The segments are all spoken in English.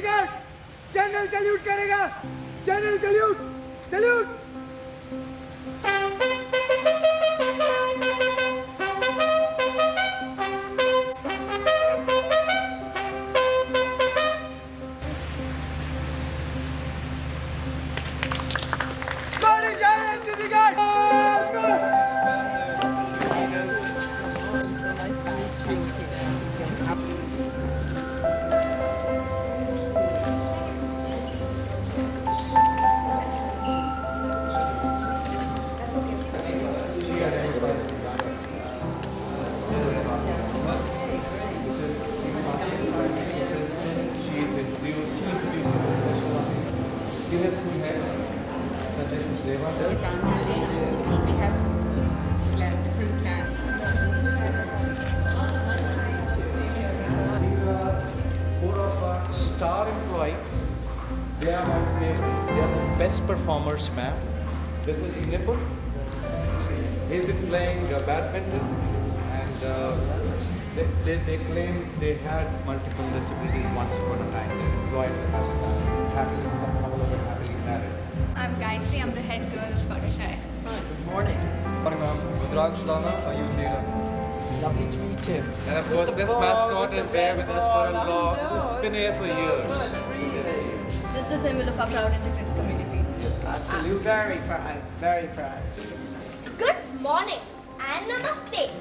Guard general salute करेगा। General salute salute. Star employees, they are my favorite. They are the best performers, ma'am. This is Nipul. He's been playing badminton, and they claim they had multiple disabilities once upon a time. They employed us happily, happily married. I'm Gayatri. I'm the head girl of Scottish Eye. Good morning. Morning, ma'am. Drag Shlama, our youth leader. Lovely to meet you. And of course, this mascot is there with us for a long. It's been here for years. This is a symbol of our proud and different community. Yes, absolutely. Very proud. Very proud. Good morning and namaste.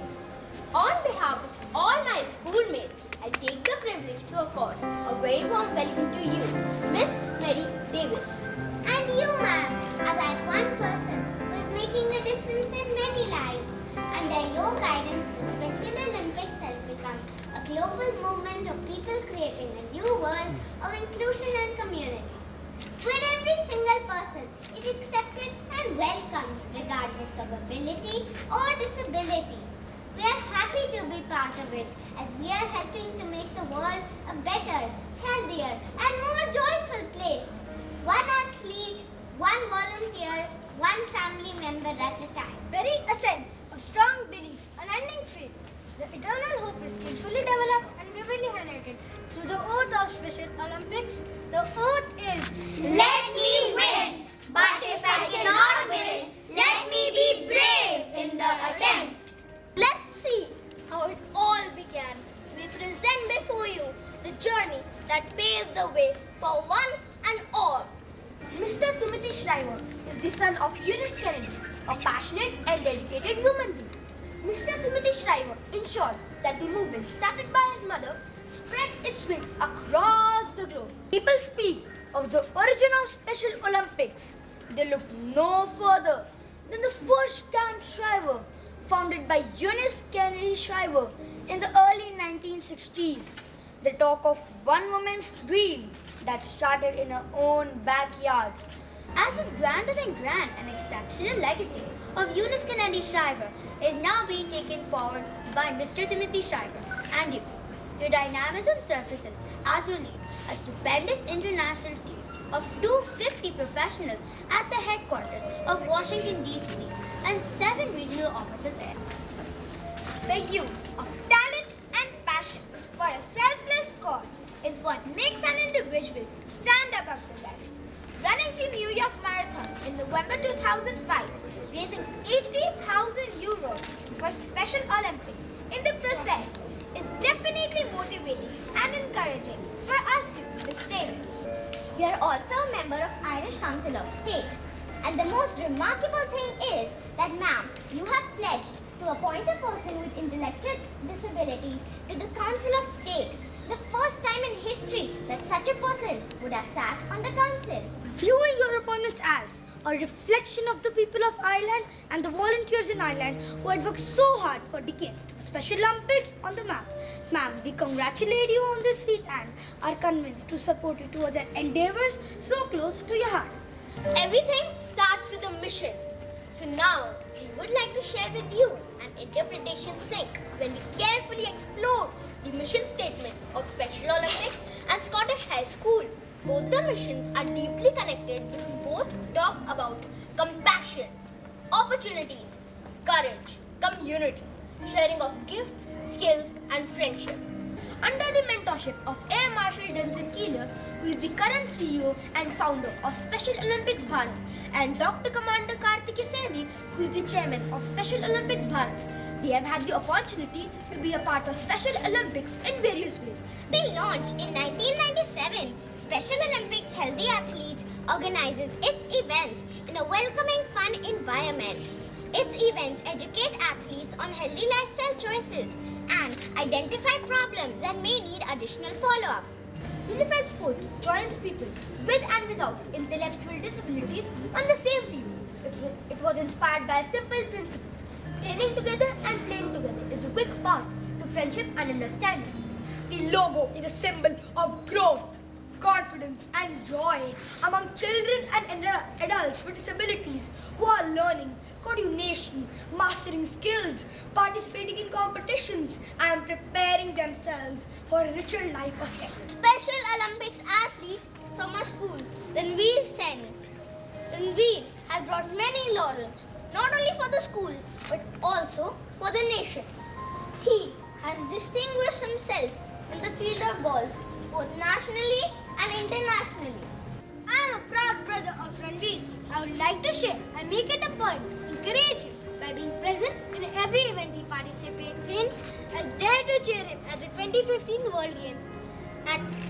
On behalf of all my schoolmates, I take the privilege to accord a very warm welcome to you, Miss Mary Davis. And you, ma'am, are that one person who is making a difference in many lives. Under your guidance, the Special Olympics has become a global movement of people creating a new world of inclusion and community, where every single person is accepted and welcomed regardless of ability or disability. We are happy to be part of it as we are helping to make the world a better, healthier and more joyful place. One athlete, one volunteer, one family member at a time. Very essence of strong belief, unending faith. The eternal hope is skillfully developed and vividly highlighted through the oath of Special Olympics. The oath is, Let me win, but if I cannot win, let me be brave in the attempt. let's see how it all began. We present before you the journey that paved the way for one and all. Mr. Timothy Shriver is the son of Eunice Kennedy, a passionate and dedicated human being. Mr. Timothy Shriver ensured that the movement started by his mother spread its wings across the globe. People speak of the origin of Special Olympics. They look no further than the first Camp Shriver, founded by Eunice Kennedy Shriver in the early 1960s. They talk of one woman's dream that started in her own backyard. As his grander than grand and exceptional legacy of Eunice Kennedy Shriver is now being taken forward by Mr. Timothy Shriver and you. Your dynamism surfaces as you lead a stupendous international team of 250 professionals at the headquarters of Washington, D.C. and 7 regional offices there. The use of talent and passion for a selfless cause is what makes an individual stand above the rest. Running the New York Marathon in November 2005, raising 80,000 euros for Special Olympics in the process is definitely motivating and encouraging for us to Miss Davis. You are also a member of Irish Council of State. And the most remarkable thing is that, ma'am, you have pledged to appoint a person with intellectual disabilities to the Council of State. The first time in history that such a person would have sat on the council. Viewing your appointments as a reflection of the people of Ireland and the volunteers in Ireland who had worked so hard for decades to put Special Olympics on the map. Ma'am, we congratulate you on this feat and are convinced to support you towards your endeavors so close to your heart. Everything starts with a mission. So now, we would like to share with you an interpretation sync when we carefully explore the mission statement of Special Olympics and Scottish High School. Both the missions are deeply connected because both talk about compassion, opportunities, courage, community, sharing of gifts, skills and friendship. Under the mentorship of Air Marshal Denzel Keeler, who is the current CEO and founder of Special Olympics Bharat, and Dr. Commander Karthik Seni, who is the chairman of Special Olympics Bharat, we have had the opportunity to be a part of Special Olympics in various ways. They launched in 1997. Special Olympics Healthy Athletes organizes its events in a welcoming, fun environment. Its events educate athletes on healthy lifestyle choices and identify problems that may need additional follow-up. Unified Sports joins people with and without intellectual disabilities on the same team. It was inspired by a simple principle. Training together and playing together is a quick path to friendship and understanding. The logo is a symbol of growth, confidence and joy among children and adults with disabilities who are learning coordination, mastering skills, participating in competitions and preparing themselves for a richer life ahead. Special Olympics athlete from our school, Ranveer Sen. Ranveer has brought many laurels, not only for the school but also for the nation. He has distinguished himself in the field of golf, both nationally and internationally. I am a proud brother of Ranveer. I would like to share and make it a point to encourage him by being present in every event he participates in, as dare to cheer him at the 2015 World Games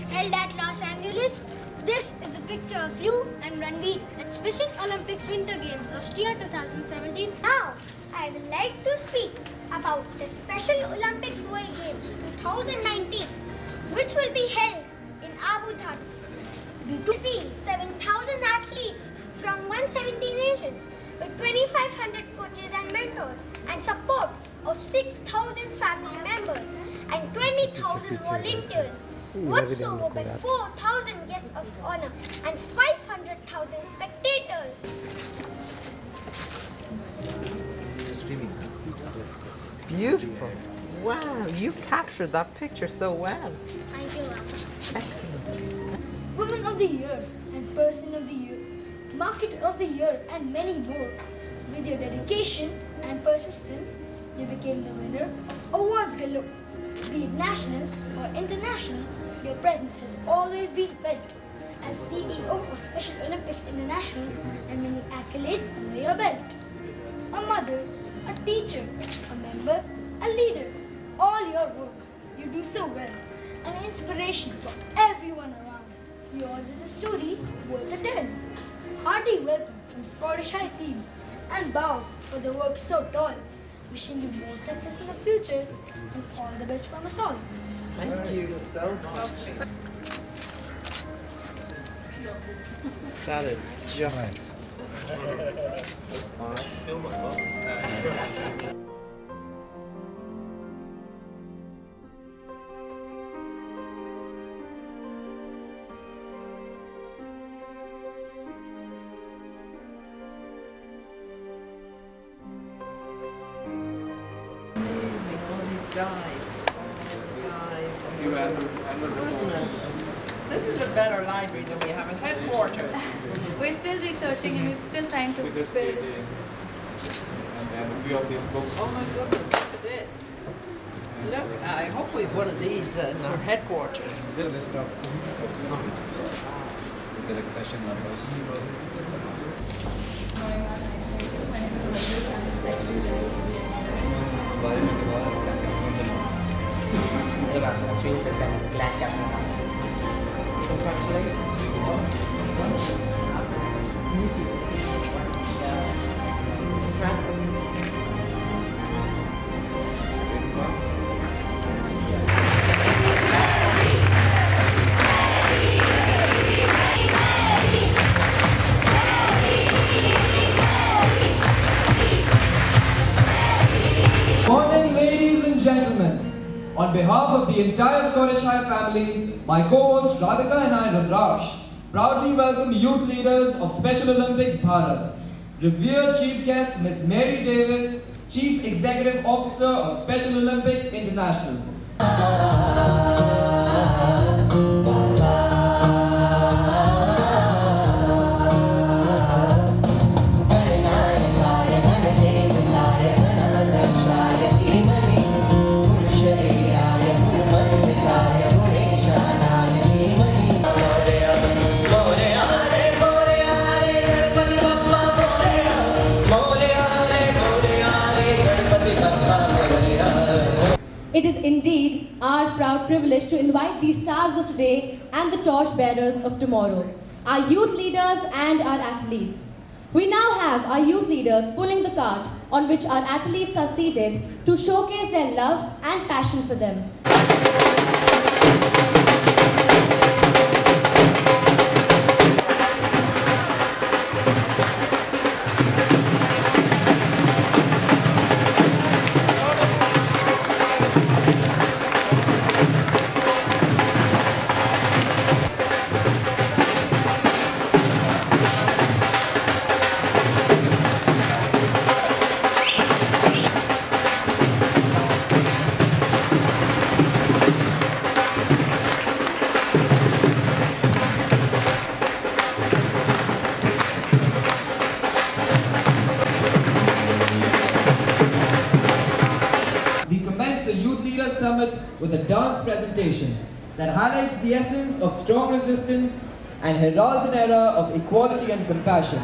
held at Los Angeles. This is the picture of you and Ranveer at Special Olympics Winter Games, Austria 2017. Now, I would like to speak about the Special Olympics World Games 2019, which will be held in Abu Dhabi. We will be 7,000 athletes from 170 nations with 2,500 coaches and mentors and support of 6,000 family members and 20,000 volunteers. Whatsoever by 4,000 guests of honor and 500,000 spectators. Beautiful. Wow, you captured that picture so well. Thank you, Mama. Excellent. Woman of the Year and Person of the Year, Marketer of the Year and many more. With your dedication and persistence, you became the winner of awards galore. Be it national or international, your presence has always been felt. As CEO of Special Olympics International and many accolades under your belt. A mother, a teacher, a member, a leader. All your works, you do so well. An inspiration for everyone around. Yours is a story worth a tell. Hearty welcome from Scottish High Team and bows for the work so tall. Wishing you more success in the future and all the best from us all. Thank you so much. That is just... Still my boss. Amazing, all these guides. Few annual Goodness. This is a better library than we have at headquarters. We're still researching and we're still trying to figure build. skating, and then a few of these books. Oh my goodness, look at this. Look, I hope we've one of these in our headquarters. The list of the like session numbers. Princess and Black Captain. Congratulations. Impressive. Morning, ladies and gentlemen. On behalf of the entire Scottish High family, my co-host Radhika and I, Rudraksh, proudly welcome youth leaders of Special Olympics Bharat. Revered Chief Guest Ms. Mary Davis, Chief Executive Officer of Special Olympics International. It is indeed our proud privilege to invite the stars of today and the torch bearers of tomorrow, our youth leaders and our athletes. We now have our youth leaders pulling the cart on which our athletes are seated to showcase their love and passion for them. We commence the Youth Leaders Summit with a dance presentation that highlights the essence of strong resistance and heralds an era of equality and compassion.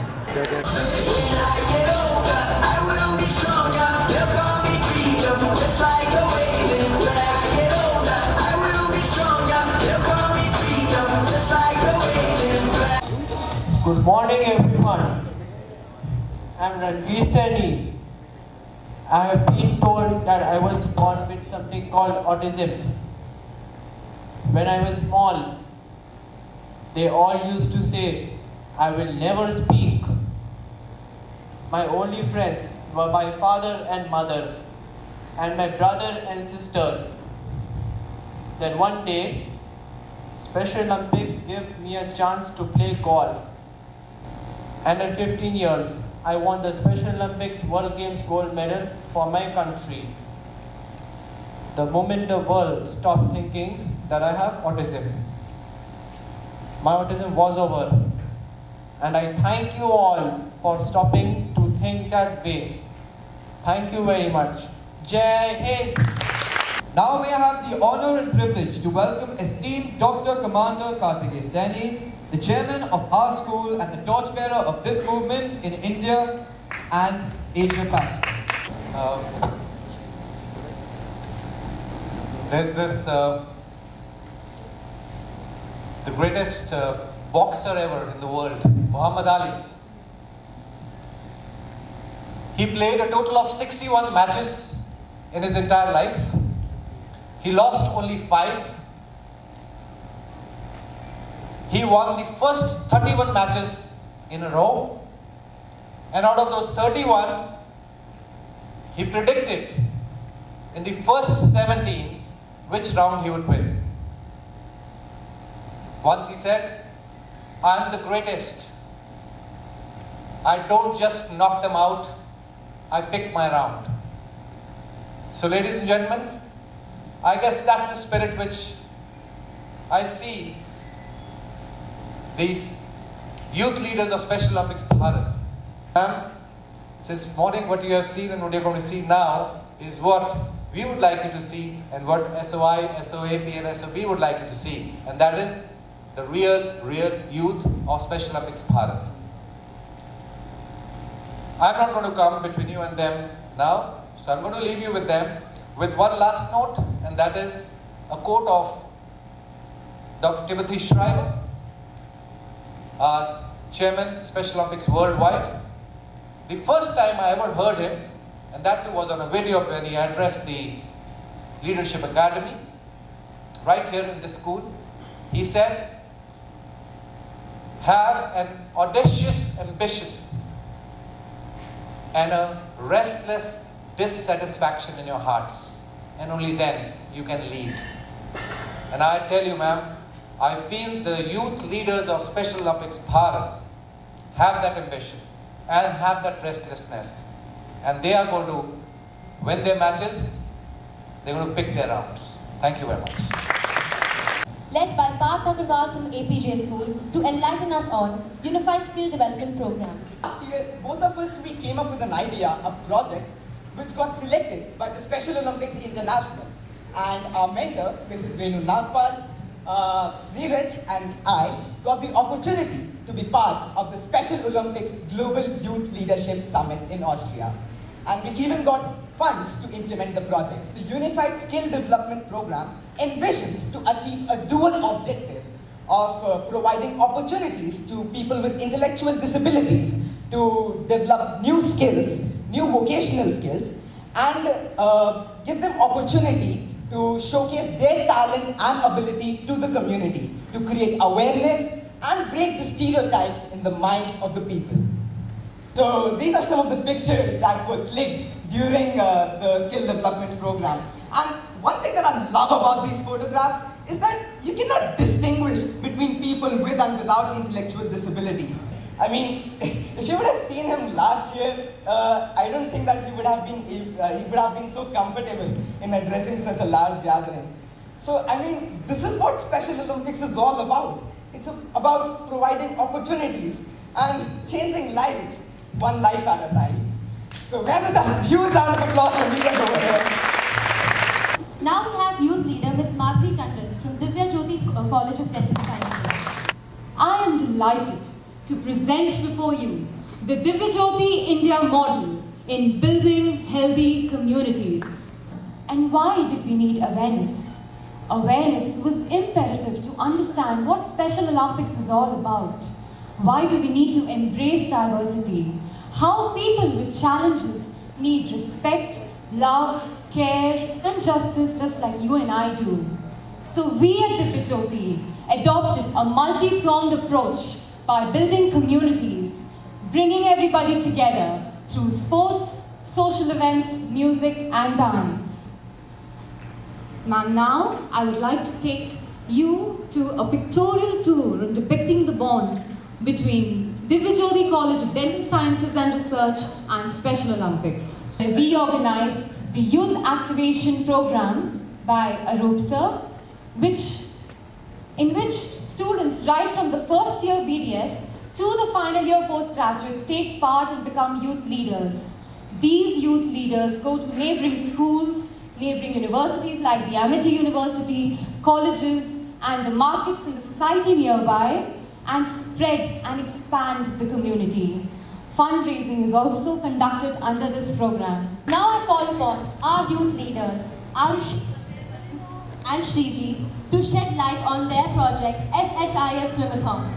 Good morning, everyone. I'm Ranveer Saini. I have been told that I was born with something called autism. When I was small, they all used to say, I will never speak. My only friends were my father and mother, and my brother and sister. Then one day, Special Olympics gave me a chance to play golf. And at 15 years, I won the Special Olympics World Games gold medal for my country. The moment the world stopped thinking that I have autism, my autism was over. And I thank you all for stopping to think that way. Thank you very much. Jai Hind. Now may I have the honor and privilege to welcome esteemed Dr. Commander Karthikeya Saini, the chairman of our school and the torchbearer of this movement in India and Asia Pacific. There's this, the greatest boxer ever in the world, Muhammad Ali. He played a total of 61 matches in his entire life. He lost only 5. He won the first 31 matches in a row. And out of those 31, he predicted in the first 17 which round he would win. Once he said, I am the greatest. I don't just knock them out, I pick my round. So ladies and gentlemen, I guess that's the spirit which I see these youth leaders of Special Olympics Bharat. Since morning what you have seen and what you're going to see now is what we would like you to see and what SOI, SOAP and SOB would like you to see. And that is the real youth of Special Olympics Bharat. I'm not going to come between you and them now, so I'm going to leave you with them with one last note, and that is a quote of Dr. Timothy Shriver, our chairman, Special Olympics Worldwide. The first time I ever heard him, and that too was on a video when he addressed the Leadership Academy, right here in this school, he said, have an audacious ambition and a restless dissatisfaction in your hearts, and only then you can lead. And I tell you, ma'am, I feel the youth leaders of Special Olympics Bharat have that ambition and have that restlessness, and they are going to win their matches. They're going to pick their rounds. Thank you very much. Led by Parth Agarwal from APJ School to enlighten us on Unified Skill Development Program. Last year, both of us, we came up with an idea, a project, which got selected by the Special Olympics International. And our mentor, Mrs. Renu Nagpal, Neeraj and I got the opportunity to be part of the Special Olympics Global Youth Leadership Summit in Austria. and we even got funds to implement the project. The Unified Skill Development Program envisions to achieve a dual objective of providing opportunities to people with intellectual disabilities to develop new skills, new vocational skills, and give them opportunity to showcase their talent and ability to the community, to create awareness and break the stereotypes in the minds of the people. So these are some of the pictures that were clicked during the skill development program. And one thing that I love about these photographs is that you cannot distinguish between people with and without intellectual disability. I mean, if you would have seen him last year, I don't think that he would have been so comfortable in addressing such a large gathering. So, I mean, this is what Special Olympics is all about. It's about providing opportunities and changing lives, one life at a time. So, may I just have a huge round of applause for leaders over here. Now we have youth leader Ms. Madhvi Tandon from Divya Jyoti College of Dental Sciences. I am delighted to present before you the Divya Jyoti India model in building healthy communities. And why did we need awareness? Awareness was imperative to understand what Special Olympics is all about. Why do we need to embrace diversity? How people with challenges need respect, love, care and justice just like you and I do. So we at Divya Jyoti adopted a multi-pronged approach by building communities, bringing everybody together through sports, social events, music and dance. Ma'am, now I would like to take you to a pictorial tour depicting the bond between Divya Jyoti College of Dental Sciences and Research and Special Olympics. We organized the Youth Activation Program by Arup Sir, in which students right from the first year BDS to the final year postgraduates take part and become youth leaders. These youth leaders go to neighboring schools, neighboring universities like the Amity University, colleges and the markets in the society nearby and spread and expand the community. Fundraising is also conducted under this program. Now I call upon our youth leaders, Arush and Shriji, to shed light on their project SHIS Swimathon.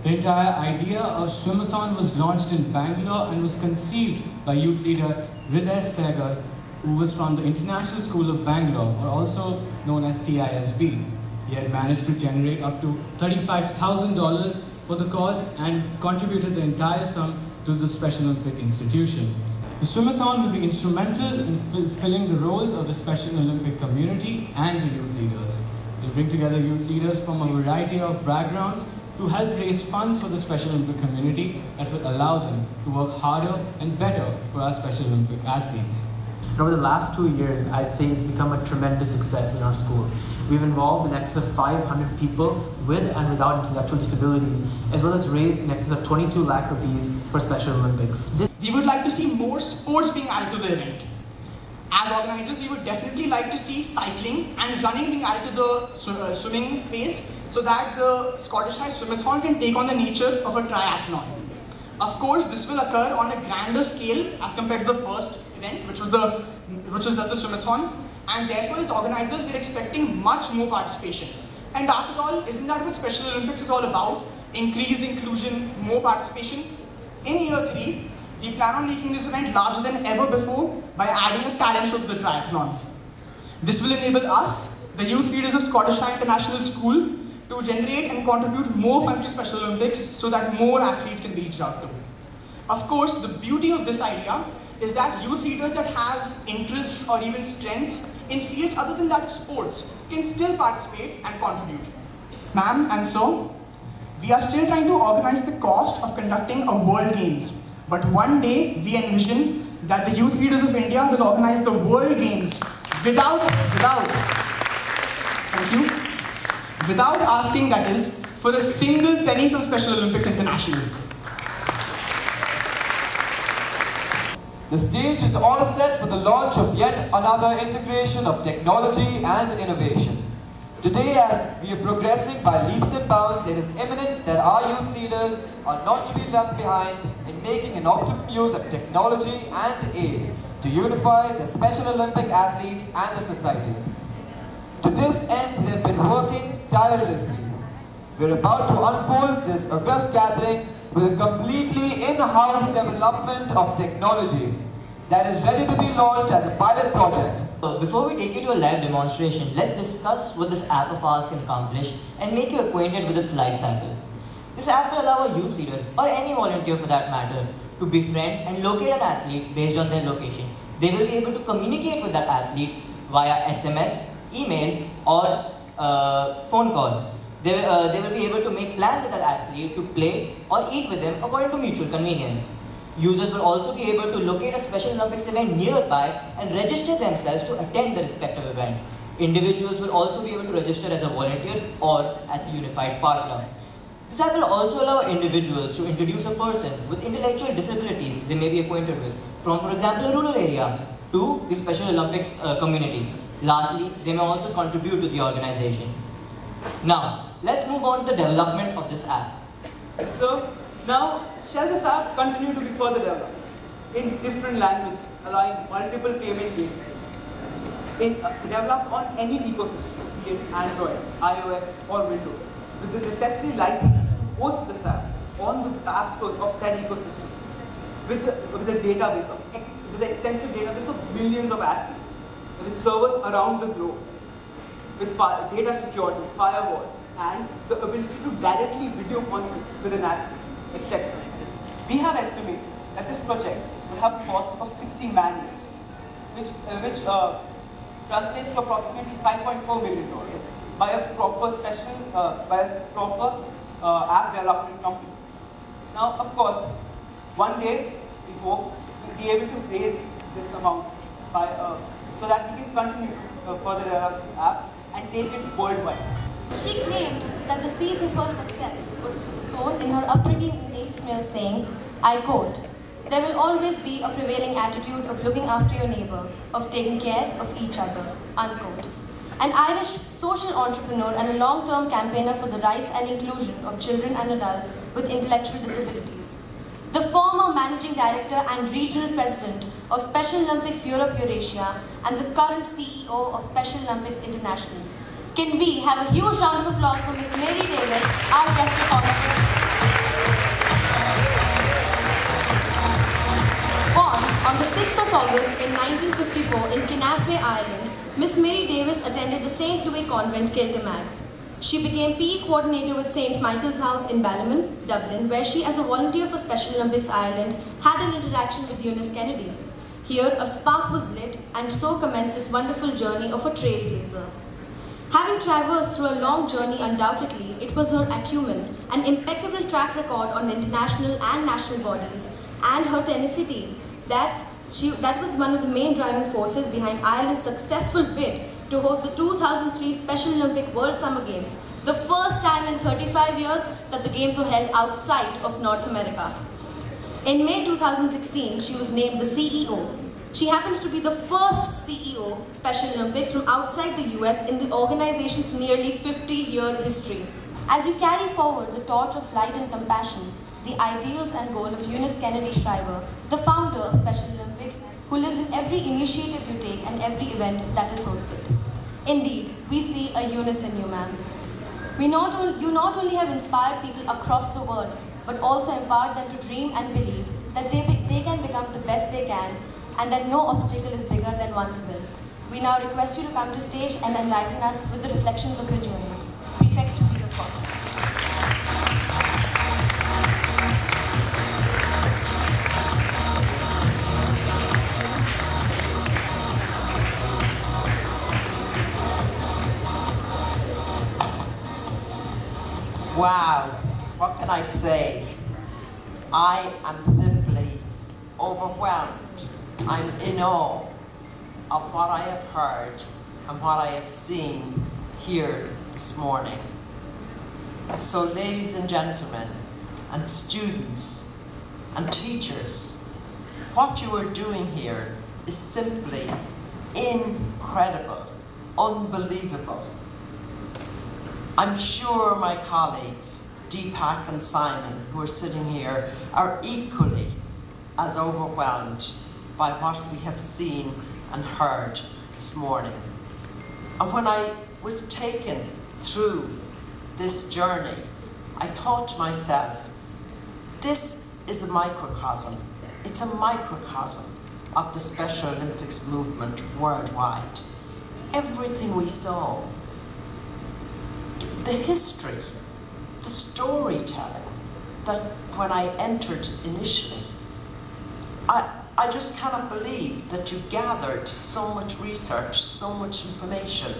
The entire idea of Swimathon was launched in Bangalore and was conceived by youth leader Ridesh Segar, who was from the International School of Bangalore, or also known as TISB. He had managed to generate up to $35,000 for the cause and contributed the entire sum to the Special Olympic institution. The Swimathon will be instrumental in fulfilling the roles of the Special Olympic community and the youth leaders. It will bring together youth leaders from a variety of backgrounds to help raise funds for the Special Olympic community that will allow them to work harder and better for our Special Olympic athletes. Over the last 2 years, I'd say it's become a tremendous success in our school. We've involved in excess of 500 people with and without intellectual disabilities, as well as raised in excess of 22 lakh rupees for Special Olympics. We would like to see more sports being added to the event. As organizers, we would definitely like to see cycling and running being added to the swimming phase so that the Scottish High Swimathon can take on the nature of a triathlon. Of course, this will occur on a grander scale as compared to the first event, which was just the Swimathon, and therefore as organizers we're expecting much more participation. And after all, isn't that what Special Olympics is all about? Increased inclusion, more participation. In year 3, we plan on making this event larger than ever before by adding a talent show to the triathlon. This will enable us, the youth leaders of Scottish High International School, to generate and contribute more funds to Special Olympics so that more athletes can be reached out to. Of course, the beauty of this idea is that youth leaders that have interests or even strengths in fields other than that of sports can still participate and contribute. Ma'am and sir, we are still trying to organize the cost of conducting a World Games, but one day we envision that the youth leaders of India will organize the World Games without asking, that is, for a single penny from Special Olympics International. The stage is all set for the launch of yet another integration of technology and innovation. Today, as we are progressing by leaps and bounds, it is imminent that our youth leaders are not to be left behind in making an optimum use of technology and aid to unify the Special Olympic athletes and the society. To this end, they have been working tirelessly. We're about to unfold this august gathering with a completely in-house development of technology that is ready to be launched as a pilot project. Before we take you to a live demonstration, let's discuss what this app of ours can accomplish and make you acquainted with its life cycle. This app will allow a youth leader, or any volunteer for that matter, to befriend and locate an athlete based on their location. They will be able to communicate with that athlete via SMS, email, or phone call. They will be able to make plans with that athlete to play or eat with them according to mutual convenience. Users will also be able to locate a Special Olympics event nearby and register themselves to attend the respective event. Individuals will also be able to register as a volunteer or as a unified partner. This app will also allow individuals to introduce a person with intellectual disabilities they may be acquainted with, from, for example, a rural area to the Special Olympics community. Lastly, they may also contribute to the organization. Now, let's move on to the development of this app. So, now, shall this app continue to be further developed in different languages, allowing multiple payment gateways, developed on any ecosystem, be it Android, iOS, or Windows, with the necessary licenses to host this app on the app stores of said ecosystems, with the extensive database of millions of athletes, with servers around the globe, with data security, firewalls, and the ability to directly video conference with an athlete, etc. We have estimated that this project will have a cost of 60 man-years, which translates to approximately $5.4 million by a proper app development company. Now, of course, one day we hope we'll be able to raise this amount so that we can continue to further develop this app and take it worldwide. She claimed that the seeds of her success was sown in her upbringing in East Mills, saying, I quote, "There will always be a prevailing attitude of looking after your neighbor, of taking care of each other," unquote. An Irish social entrepreneur and a long-term campaigner for the rights and inclusion of children and adults with intellectual disabilities. The former managing director and regional president of Special Olympics Europe Eurasia and the current CEO of Special Olympics International. Can we have a huge round of applause for Miss Mary Davis, our guest of honor? Born on the 6th of August in 1954 in Kinnafe, Ireland, Miss Mary Davis attended the St. Louis Convent, Kiltimag. She became PE coordinator with St. Michael's House in Ballymun, Dublin, where she, as a volunteer for Special Olympics Ireland, had an interaction with Eunice Kennedy. Here, a spark was lit, and so commenced this wonderful journey of a trailblazer. Having traversed through a long journey, undoubtedly, it was her acumen, an impeccable track record on international and national bodies, and her tenacity that was one of the main driving forces behind Ireland's successful bid to host the 2003 Special Olympic World Summer Games, the first time in 35 years that the Games were held outside of North America. In May 2016, she was named the CEO. She happens to be the first CEO Special Olympics from outside the US in the organization's nearly 50-year history. As you carry forward the torch of light and compassion, the ideals and goal of Eunice Kennedy Shriver, the founder of Special Olympics, who lives in every initiative you take and every event that is hosted. Indeed, we see a Eunice in you, ma'am. You not only have inspired people across the world, but also empowered them to dream and believe that they can become the best they can, and that no obstacle is bigger than one's will. We now request you to come to stage and enlighten us with the reflections of your journey. Prefects to please escort. Wow, what can I say? I am simply overwhelmed. I'm in awe of what I have heard and what I have seen here this morning. So, ladies and gentlemen, and students and teachers, what you are doing here is simply incredible, unbelievable. I'm sure my colleagues, Deepak and Simon, who are sitting here, are equally as overwhelmed by what we have seen and heard this morning. And when I was taken through this journey, I thought to myself, this is a microcosm. It's a microcosm of the Special Olympics movement worldwide. Everything we saw, the history, the storytelling, that when I entered initially, I just cannot believe that you gathered so much research, so much information,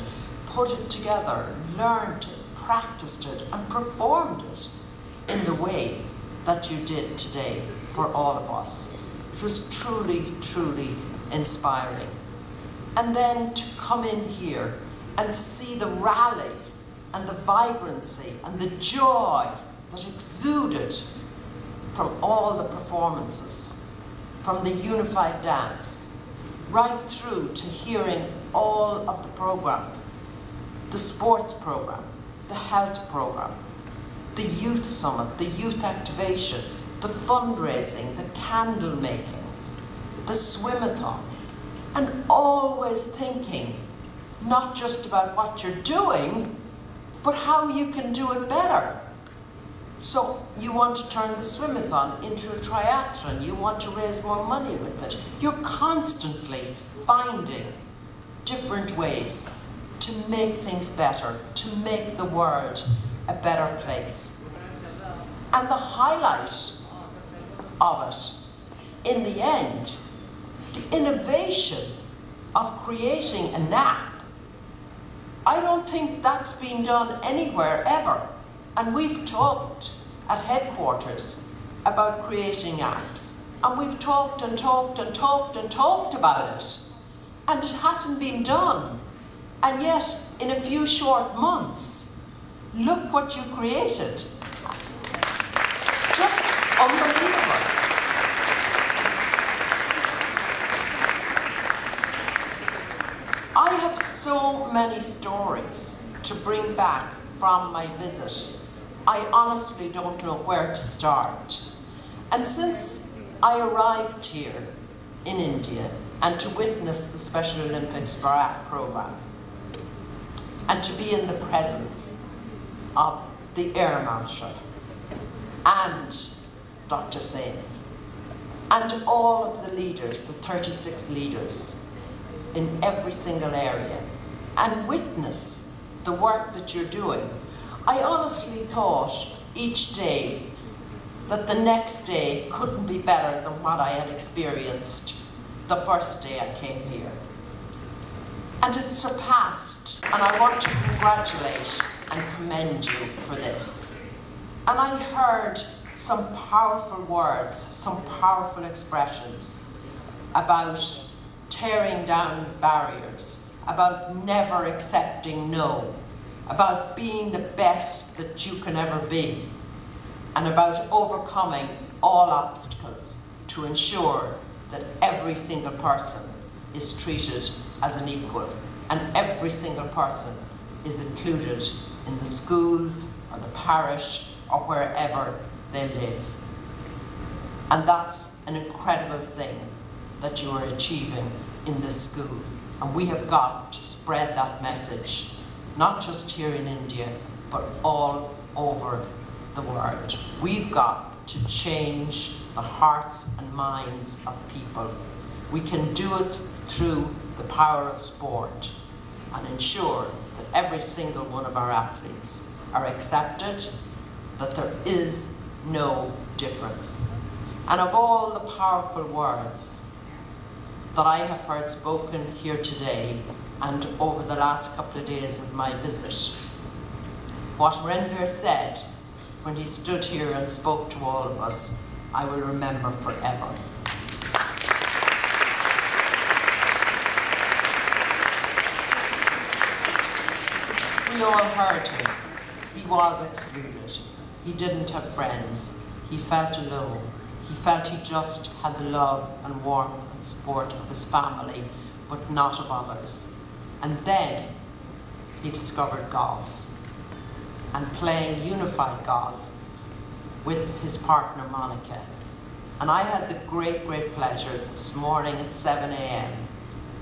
put it together, learned it, practiced it, and performed it in the way that you did today for all of us. It was truly, truly inspiring. And then to come in here and see the rally and the vibrancy and the joy that exuded from all the performances, from the unified dance, right through to hearing all of the programs, the sports program, the health program, the youth summit, the youth activation, the fundraising, the candle making, the swim-a-thon, and always thinking not just about what you're doing, but how you can do it better. So you want to turn the swim-a-thon into a triathlon, you want to raise more money with it. You're constantly finding different ways to make things better, to make the world a better place. And the highlight of it, in the end, the innovation of creating an app, I don't think that's been done anywhere ever. And we've talked at headquarters about creating apps. And we've talked and talked and talked and talked about it. And it hasn't been done. And yet, in a few short months, look what you created. Just unbelievable. I have so many stories to bring back from my visit. I honestly don't know where to start. And since I arrived here in India and to witness the Special Olympics Bharat program and to be in the presence of the Air Marshal and Dr. Saini and all of the leaders, the 36 leaders in every single area, and witness the work that you're doing, I honestly thought each day that the next day couldn't be better than what I had experienced the first day I came here. And it surpassed, and I want to congratulate and commend you for this. And I heard some powerful words, some powerful expressions about tearing down barriers, about never accepting no, about being the best that you can ever be, and about overcoming all obstacles to ensure that every single person is treated as an equal, and every single person is included in the schools or the parish or wherever they live. And that's an incredible thing that you are achieving in this school. And we have got to spread that message, not just here in India, but all over the world. We've got to change the hearts and minds of people. We can do it through the power of sport and ensure that every single one of our athletes are accepted, that there is no difference. And of all the powerful words that I have heard spoken here today and over the last couple of days of my visit, what Renveer said when he stood here and spoke to all of us, I will remember forever. We all heard him. He was excluded. He didn't have friends. He felt alone. He felt he just had the love and warmth and support of his family, but not of others. And then he discovered golf. and playing unified golf with his partner Monica. And I had the great, great pleasure this morning at 7 a.m.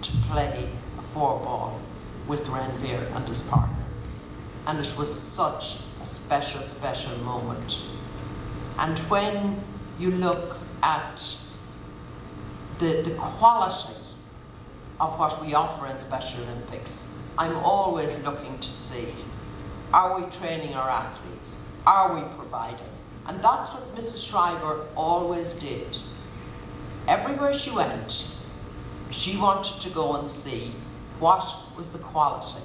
to play a 4-ball with Ranveer and his partner. And it was such a special, special moment. And when you look at the quality of what we offer in Special Olympics, I'm always looking to see, are we training our athletes? Are we providing? And that's what Mrs. Shriver always did. Everywhere she went, she wanted to go and see what was the quality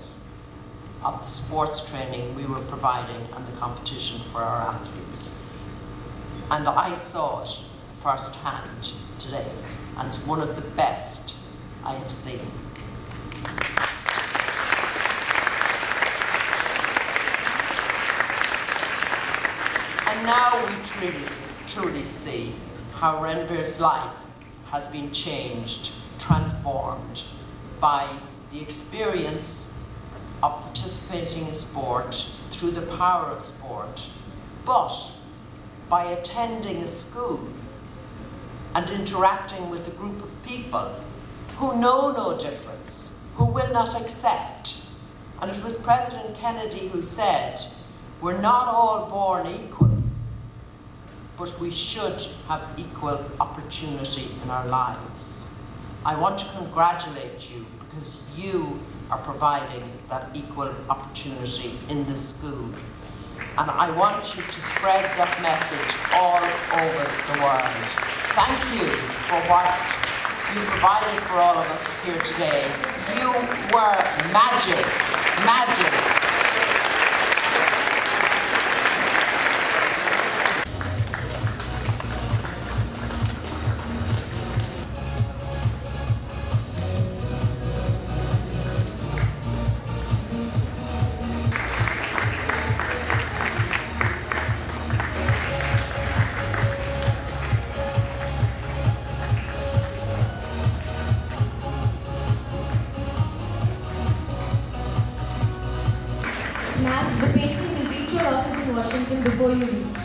of the sports training we were providing and the competition for our athletes. And I saw it firsthand today, and it's one of the best I have seen. And now we truly see how Ranveer's life has been changed, transformed by the experience of participating in sport through the power of sport, but by attending a school and interacting with a group of people who know no difference, who will not accept. And it was President Kennedy who said, we're not all born equal, but we should have equal opportunity in our lives. I want to congratulate you because you are providing that equal opportunity in this school. And I want you to spread that message all over the world. Thank you for what you provided for all of us here today. You were magic, magic. Ma'am, the painting will reach your office in Washington before you leave.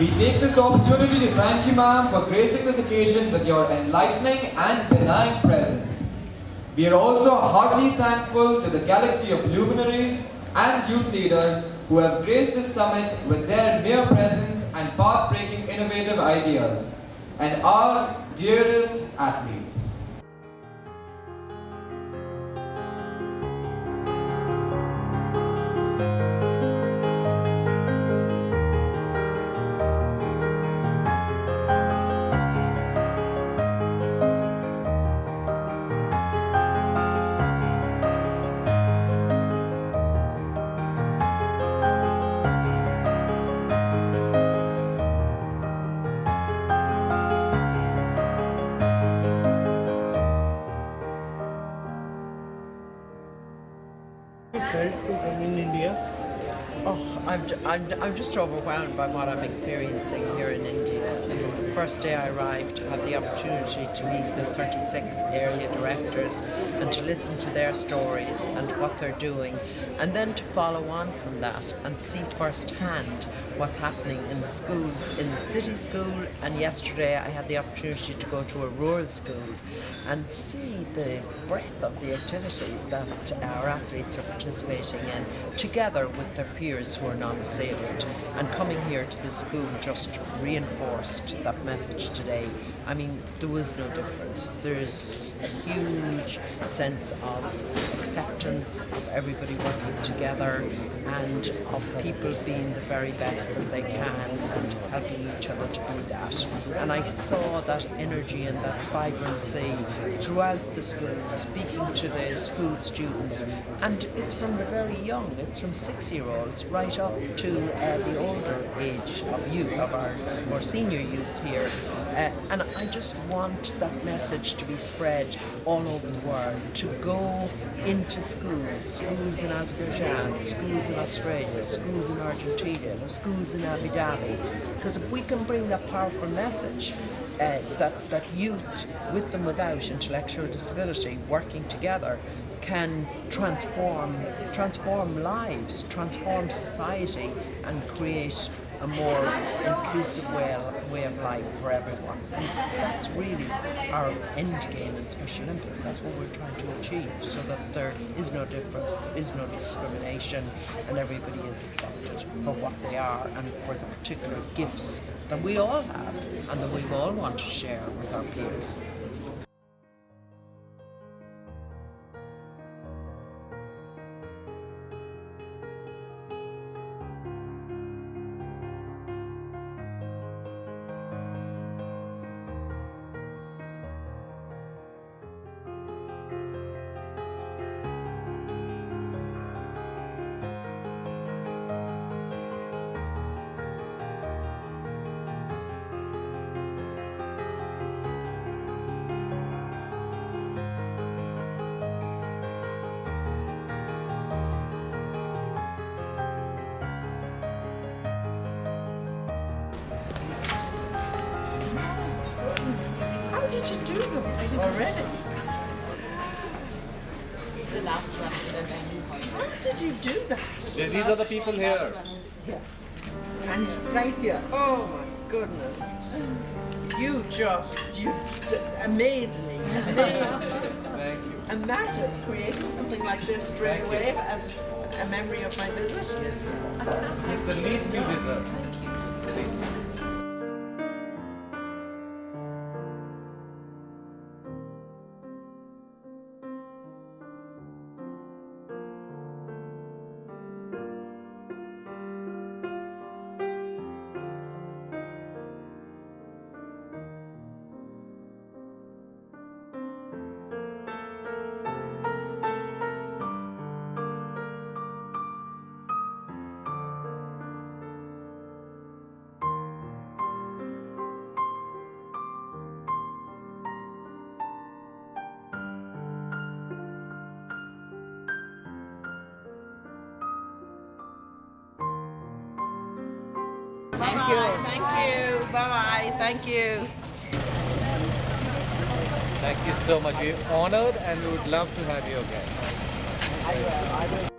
We take this opportunity to thank you, ma'am, for gracing this occasion with your enlightening and benign presence. We are also heartily thankful to the galaxy of luminaries and youth leaders who have graced this summit with their mere presence and path-breaking innovative ideas, and our dearest athletes. Felt to come in India? Oh, I'm just overwhelmed by what I'm experiencing here in India. The first day I arrived, to have the opportunity to meet the 36 area directors and to listen to their stories and what they're doing, and then to follow on from that and see firsthand what's happening in the schools, in the city school, and yesterday I had the opportunity to go to a rural school and see the breadth of the activities that our athletes are participating in, together with their peers who are non-disabled. And coming here to the school just reinforced that message today. I mean, there was no difference. There's a huge sense of acceptance of everybody working together and of people being the very best that they can and helping each other to be that. And I saw that energy and that vibrancy throughout the school, speaking to the school students. And it's from the very young, it's from 6-year-olds right up to the older age of youth, of our more senior youth here. And I just want that message to be spread all over the world, to go into schools in as Azerbaijan, schools in Australia, schools in Argentina, schools in Abu Dhabi. Because if we can bring that powerful message that youth, with and without intellectual disability, working together, can transform lives, transform society, and create a more inclusive way of life for everyone. And that's really our end game in Special Olympics. That's what we're trying to achieve, so that there is no difference, there is no discrimination, and everybody is accepted for what they are and for the particular gifts that we all have and that we all want to share with our peers. How did you do those already? The last one. How did you do that? These are the people here. And right here. Oh my goodness. You amaze me. Amaze me. Thank you. Imagine creating something like this straight away as a memory of my visit. It's the least you deserve. Thank you. Thank you. Thank you. Bye-bye. Thank you. Thank you so much. We're honored and we would love to have you again. I will.